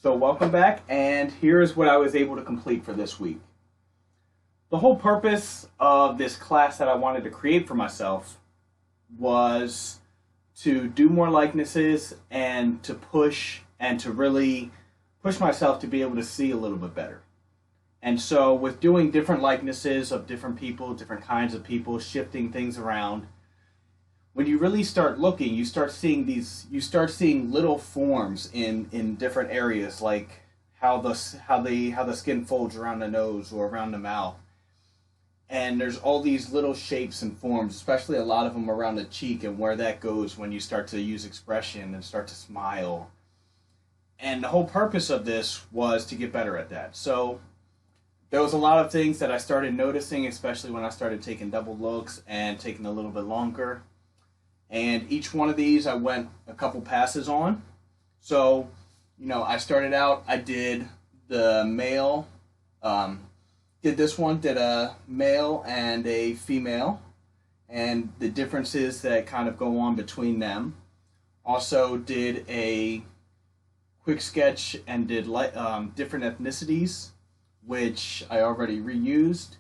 So welcome back, and here's what I was able to complete for this week. The whole purpose of this class that I wanted to create for myself was to do more likenesses and to really push myself to be able to see a little bit better. And so with doing different likenesses of different people, different kinds of people, shifting things around, when you really start looking, you start seeing little forms in different areas, like how the skin folds around the nose or around the mouth. And there's all these little shapes and forms, especially a lot of them around the cheek, and where that goes when you start to use expression and start to smile. And the whole purpose of this was to get better at that. So there was a lot of things that I started noticing, especially when I started taking double looks and taking a little bit longer. And each one of these I went a couple passes on. So, I started out, I did the male, did a male and a female, and the differences that kind of go on between them. Also did a quick sketch and did different ethnicities, which I already reused.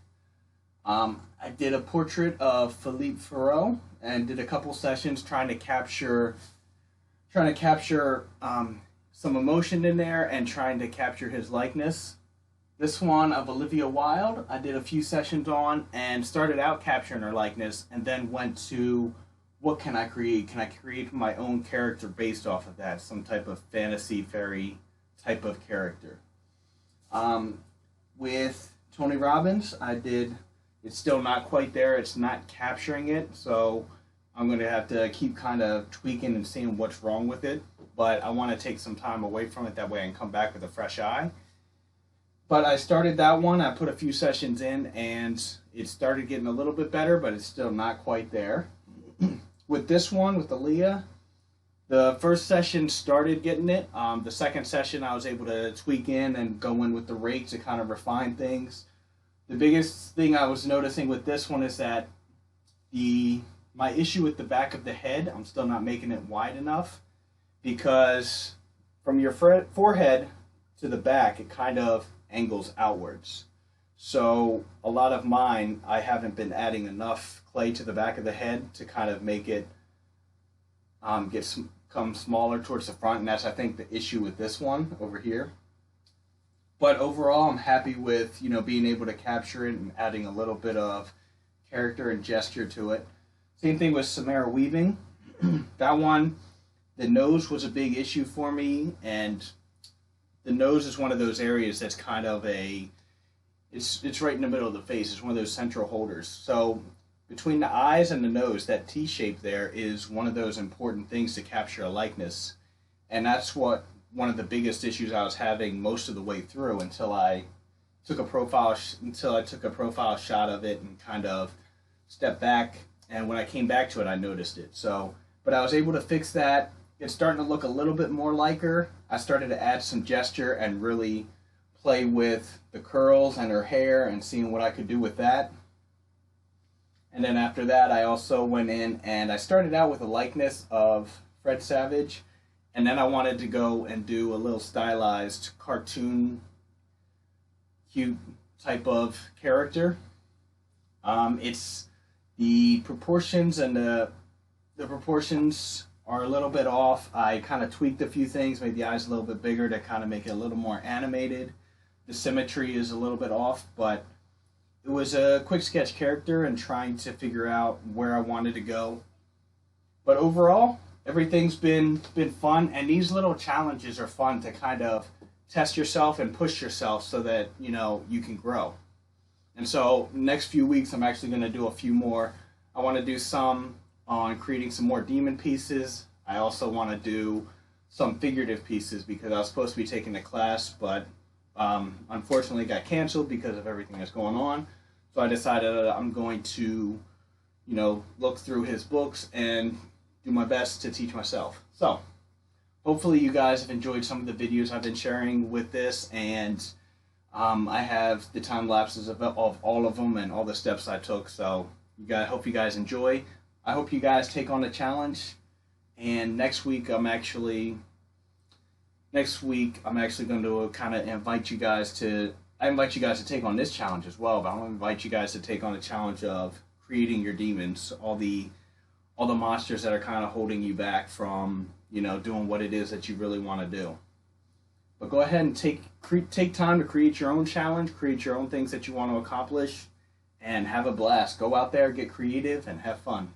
I did a portrait of Philippe Farreau and did a couple sessions trying to capture some emotion in there and trying to capture his likeness. This one of Olivia Wilde, I did a few sessions on and started out capturing her likeness and then went to, what can I create? Can I create my own character based off of that? Some type of fantasy fairy type of character. With Tony Robbins, it's still not quite there. It's not capturing it, so I'm going to have to keep kind of tweaking and seeing what's wrong with it. But I want to take some time away from it, that way I can come back with a fresh eye. But I started that one. I put a few sessions in, and it started getting a little bit better, but it's still not quite there. With this one, with Aaliyah, the first session started getting it. The second session I was able to tweak in and go in with the rake to kind of refine things. The biggest thing I was noticing with this one is that my issue with the back of the head, I'm still not making it wide enough, because from your forehead to the back, it kind of angles outwards. So a lot of mine, I haven't been adding enough clay to the back of the head to kind of make it come smaller towards the front, and that's, I think, the issue with this one over here. But overall, I'm happy with, being able to capture it and adding a little bit of character and gesture to it. Same thing with Samara Weaving. That one, the nose was a big issue for me, and the nose is one of those areas that's kind of it's right in the middle of the face. It's one of those central holders. So between the eyes and the nose, that T shape there is one of those important things to capture a likeness. And that's one of the biggest issues I was having most of the way through until I took a profile shot of it and kind of stepped back. And when I came back to it, I noticed it. But I was able to fix that. It's starting to look a little bit more like her. I started to add some gesture and really play with the curls and her hair and seeing what I could do with that. And then after that, I also went in and I started out with a likeness of Fred Savage. And then I wanted to go and do a little stylized cartoon, cute type of character. It's the proportions and the proportions are a little bit off. I kind of tweaked a few things, made the eyes a little bit bigger to kind of make it a little more animated. The symmetry is a little bit off, but it was a quick sketch character and trying to figure out where I wanted to go. But overall, everything's been fun, and these little challenges are fun to kind of test yourself and push yourself so that, you can grow. And so next few weeks, I'm actually going to do a few more. I want to do some on creating some more demon pieces. I also want to do some figurative pieces because I was supposed to be taking the class, but unfortunately got canceled because of everything that's going on. So I decided that I'm going to, look through his books and do my best to teach myself. So hopefully you guys have enjoyed some of the videos I've been sharing with this, and I have the time lapses of all of them and all the steps I took. So hope you guys enjoy. I hope you guys take on the challenge. And next week I'm actually next week I'm actually going to kind of invite you guys to. I invite you guys to take on this challenge as well, but I want to invite you guys to take on a challenge of creating your demons, all the monsters that are kind of holding you back from, doing what it is that you really want to do. But go ahead and take time to create your own challenge, create your own things that you want to accomplish, and have a blast. Go out there, get creative, and have fun.